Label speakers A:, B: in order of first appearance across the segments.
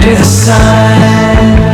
A: under the sun.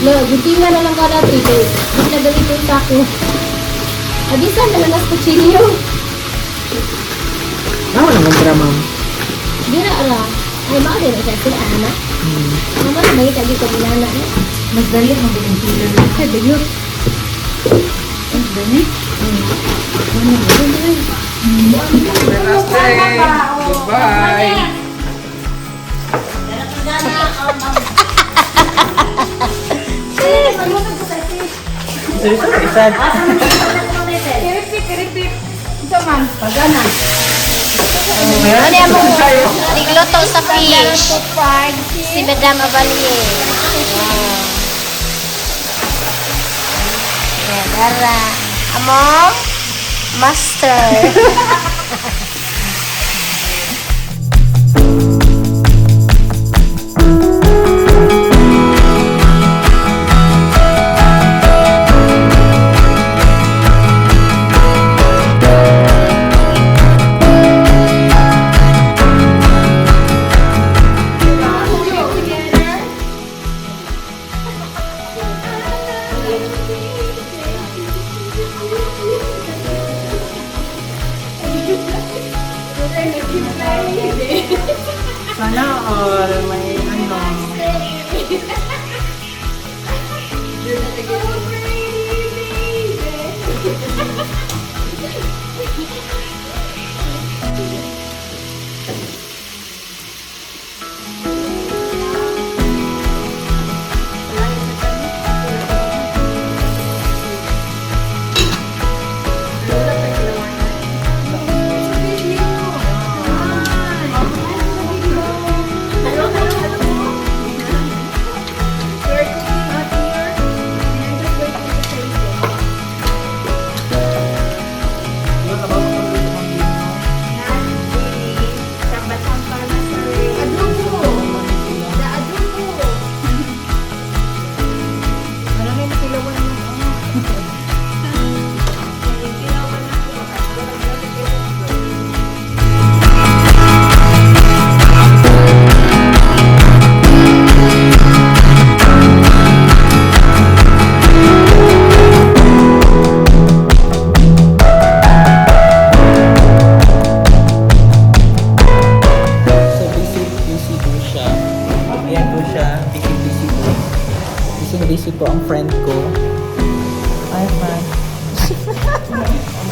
B: Lo, guntingan na lang ka dati. Hindi na dali yung tako. Abisan na lang nas kutsilyo.
C: Ano naman para ma'am?
B: Di na ala. Ay, mga din siya sila, anak. Mama na may kagi ko binana.
C: Mas dali mo din sila.
B: Ay, bilyo.
C: Mas dali?
A: Goodbye.
B: Kiripit. Ito man, pagana.
D: Ano yung nigluto sa fish? Si Madam Avalier. Wow. Yan, Dara. Among master.
C: Sana all may ano.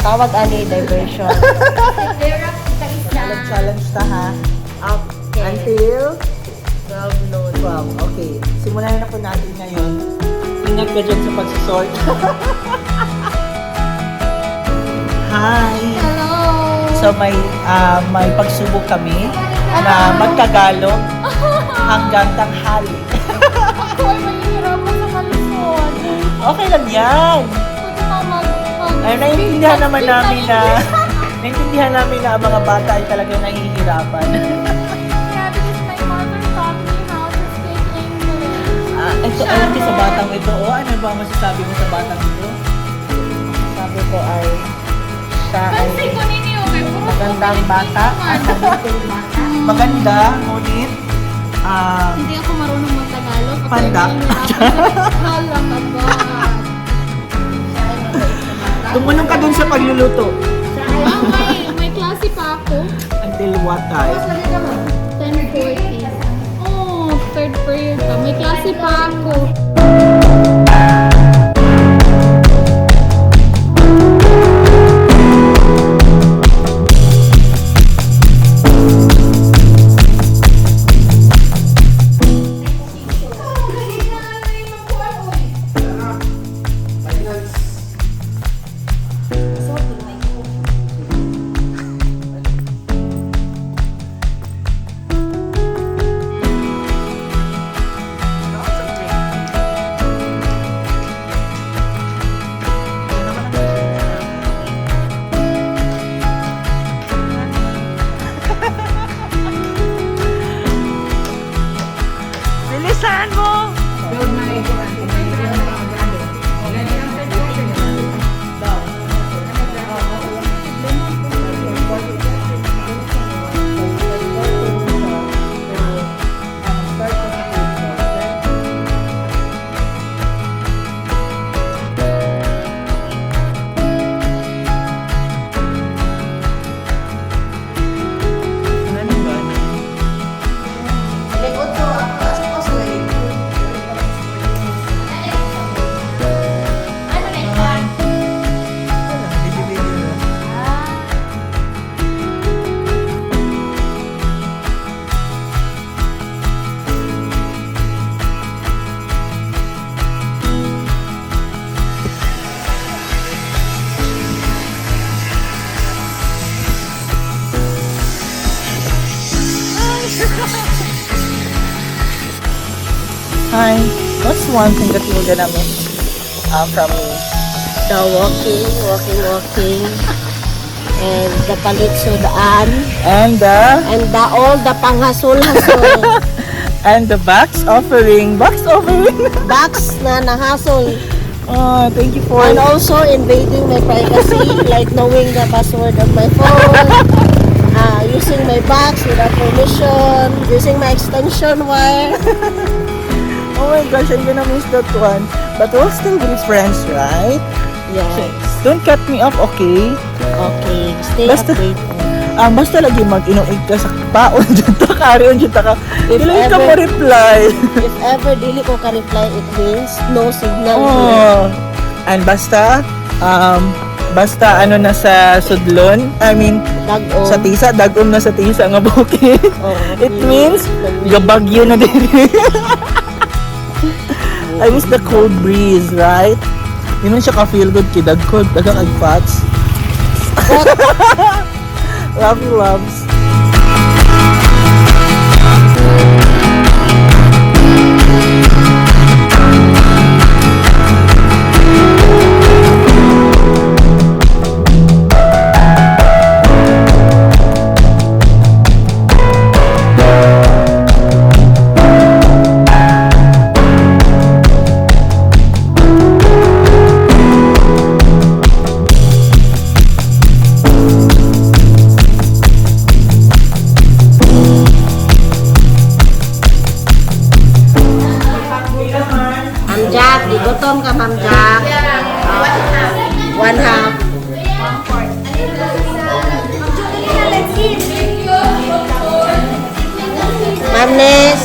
D: Tawag ani diversion.
C: Challenge ta ha.
D: Okay.
C: Until
D: 12 noon.
C: 12. Okay. Simulan na po natin ngayon. Ingat ka dyan sa pagsisort. Hi!
B: Hello!
C: So may pagsubok kami na magtagalog hanggang tanghali.
B: Ako ay mahihirapan sa kalisod.
C: Okay lang yan.
B: Pwede ka
C: Ay, naiintindihan naman namin na ang mga bata ay talagang nahihirapan.
B: Yeah, because my mother taught me how to speak English.
C: Ito, alam ko sa batang ito, ano ba masasabi mo sa batang ito?
D: Sabi ko ay siya ay
B: Pansin ko ninyo, may puro
D: magandang bata.
C: Maganda, ngunit,
B: Hindi ako marunong mag-Tagalog. Ako
C: Pandak.
B: ay mahihirapan. Hala ka ba?
C: tumulong ka dun sa pagluluto.
B: May klase pa ako.
C: Until what time?
B: 10:40. Oh, third period pa. May klase pa ako.
C: Bilisan mo! Hi, what's one thing that you're gonna miss from me?
D: The walking, and the palitsudan,
C: And
D: and all the panghasol-hasol,
C: the box offering.
D: box na nahasol,
C: Oh, thank you for
D: and also invading my privacy, like knowing the password of my phone, using my box without permission, using my extension wire.
C: Oh my gosh, I'm gonna miss that one. But we'll still be friends, right?
D: Yes.
C: Don't cut me off, okay?
D: Okay, stay
C: Basta-
D: updated.
C: Basta lagi mag-inuig ka sa paon dyan ta, kariyon dyan ta ka.
D: If
C: Dili ka
D: ever-
C: mo reply.
D: If ever dili ko ka-reply, it means no signal here.
C: Oh. And basta ano na sa sudlon, I mean,
D: Dag-o.
C: sa tisa, dagom na sa tisa nga bukid.
D: Oh,
C: It means, gabagyo na din. I miss the cold breeze, right? Yun siya ka-feel good, kidagkod, dagang agpats. Love you, loves.
D: Ma'am Jack, di gutom ka, Ma'am Jack. One half. Ma'am Nes.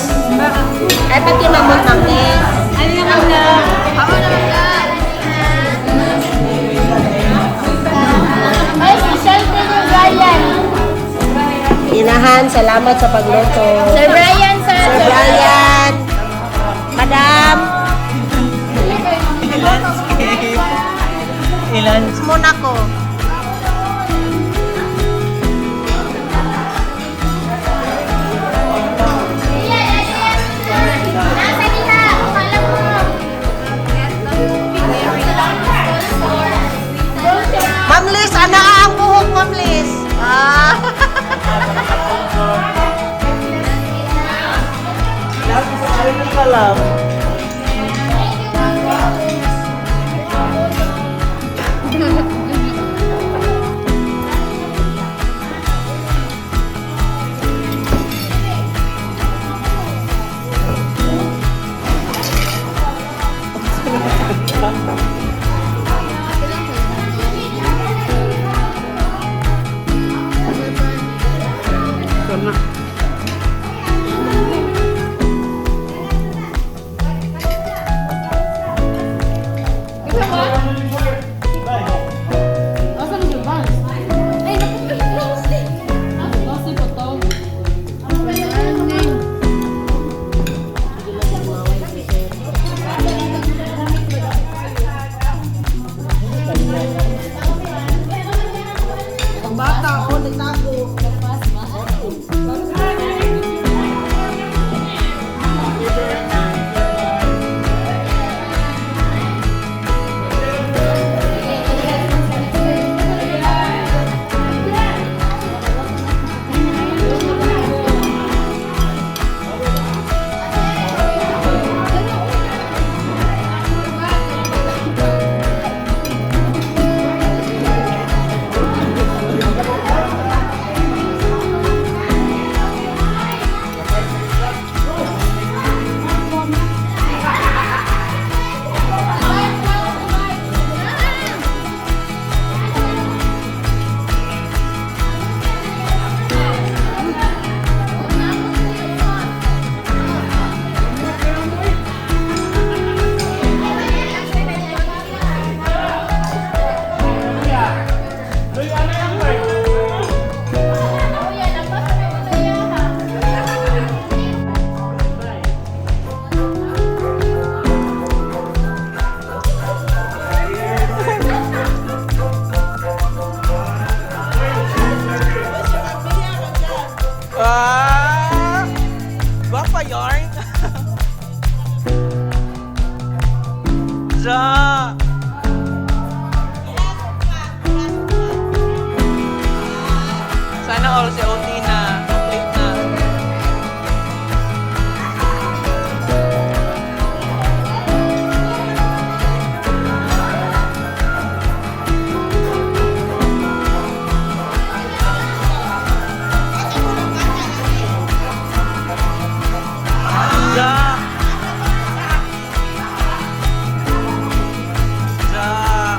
D: Ay, pati namot, Ma'am Nes.
B: Ano yung mga? Ako na
D: Brian, salamat sa pagluto.
B: Sir Brian, sir.
D: Sir Brian, Madam,
C: Ilan?
D: muna ko. Ma'am Liz, ana ang buhok, Ma'am Liz. Ah.
C: Ano ka lang? Guwapa yarn. Ja. Sana all si OT na. Complete na. Ja. Ja.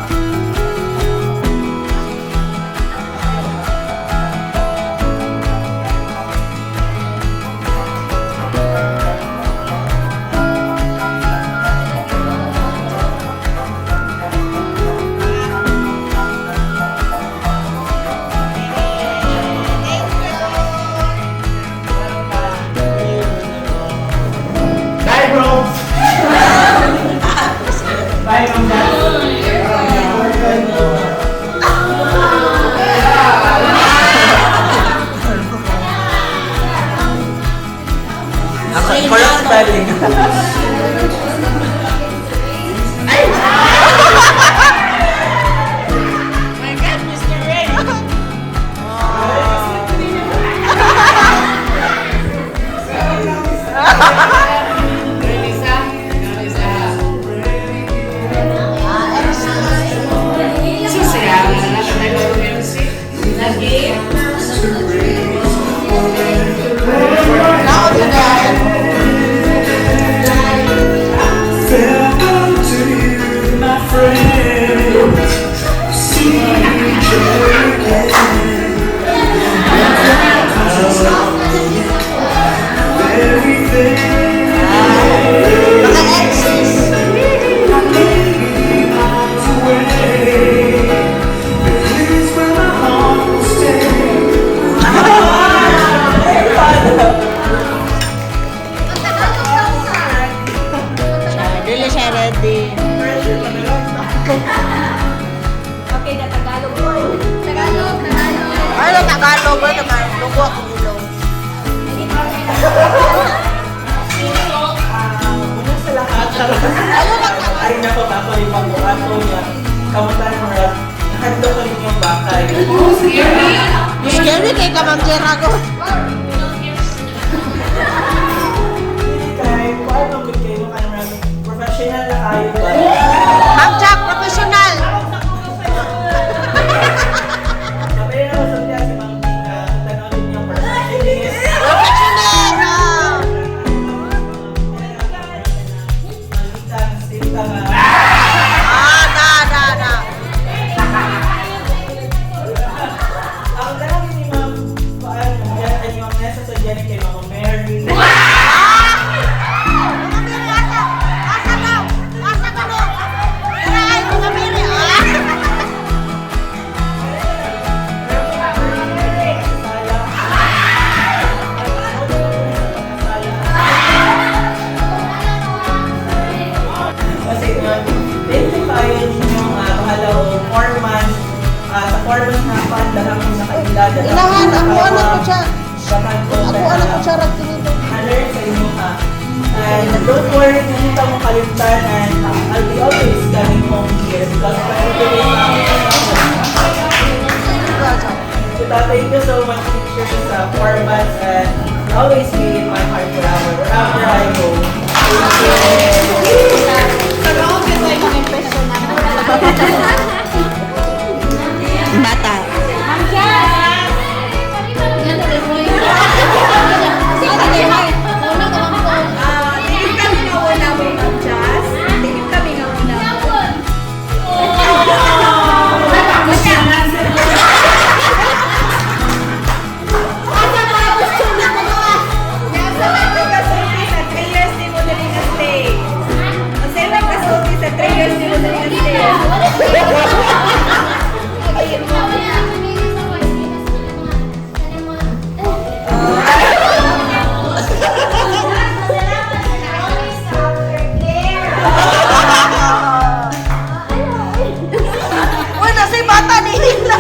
C: Bye, bro. Bye, Mom. Correct spelling. My God, Mr. Ray.
A: Farewell to you, my friend. See you again. Everything. Please, where my heart will stay.
D: Pero Tagalog ba naman? Lugo ako ulo.
C: Una sa lahat, ay nako, ako yung pag-ato niya. Kamutan mo rin, nahadlo ko rin yung bakay.
D: Scary kay ka, Ma'am Jera ko.
C: Kaya, kung ano ang kayo, ano, professional na kayo ba?
D: Ma'am Jack, professional.
C: Sabi na ako sa tiyan si Ma'am Tina, tanongin niyo perfectionist.
D: Professional. ah.
C: Malitang, sintang,
D: Da.
C: Ang tanongin ni Ma'am, paano, yan, ay yung mesa sa dyan kay Ma'am Mary. Kasi dito tayo ninyong mahalaw 4 months. Sa 4 months na pandahan ko na kailada.
D: Ilahan, ako anak ko siya.
C: Bakan ko.
D: Ako anak ko siya rat kinito.
C: Alert sa inyo ha. And don't worry, hindi ka mo kalimtan and I'll be always coming home here because today so thank you so much teachers sa 4 months and always be in my heart forever wherever I go.
D: Bata. Uy, nasi bata ni Hila.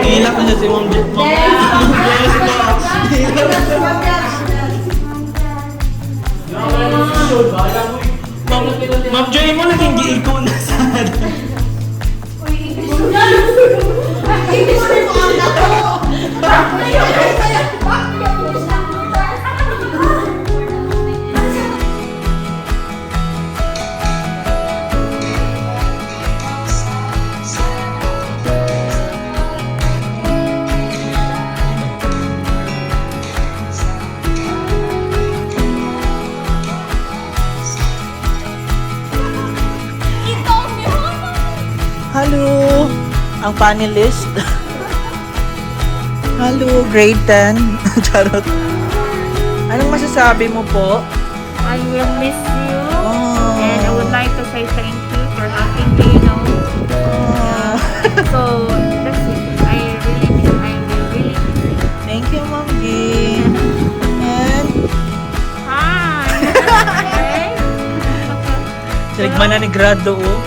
C: Hilak na siya si Ma'am Jet. Ma'am Joy mo naging giiko na sana. Hello, ang panelist. Hello, grade 10. Charot. Anong masasabi mo po?
E: I will miss you,
C: Oh.
E: and I would like to say thank you for having me, you know.
C: Oh.
E: So, that's it. I really miss you.
C: Thank you, Ma'am G. And
E: Hi! Okay?
C: Siligman na ni grado, oh.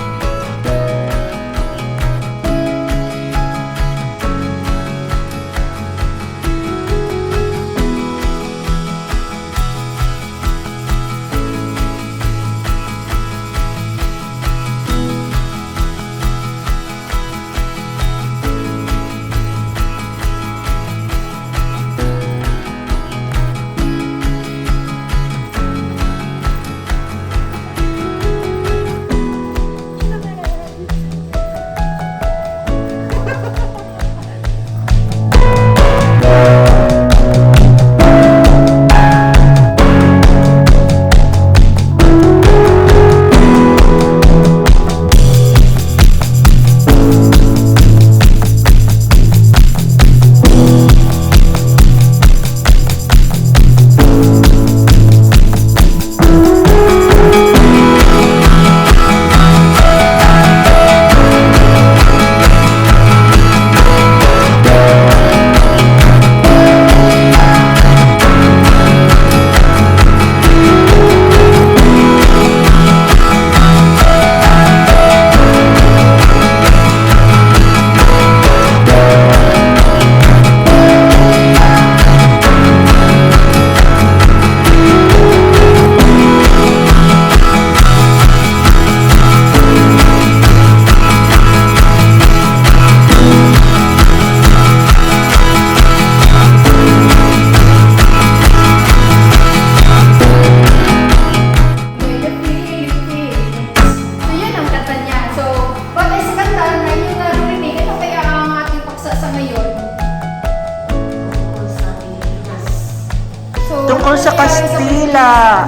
C: siya.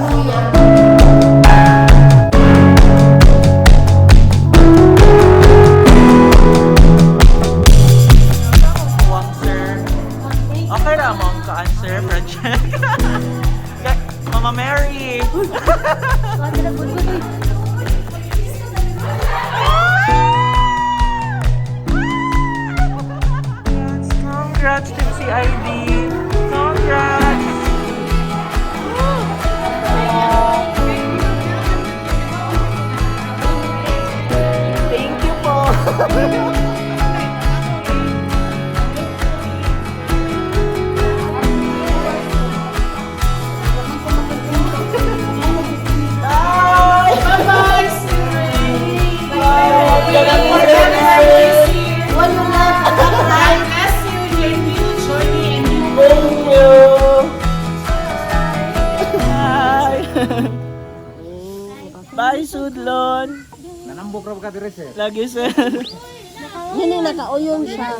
C: Huwag, sir. Okay na mo ang ka-answer, project. Mama Mary. Congrats to CID. Congrats.
D: Thank you po. Bye, Sudlon.
A: Nanambok raw ka dire sir.
D: Lagi, sir. Hindi, nakauyong siya.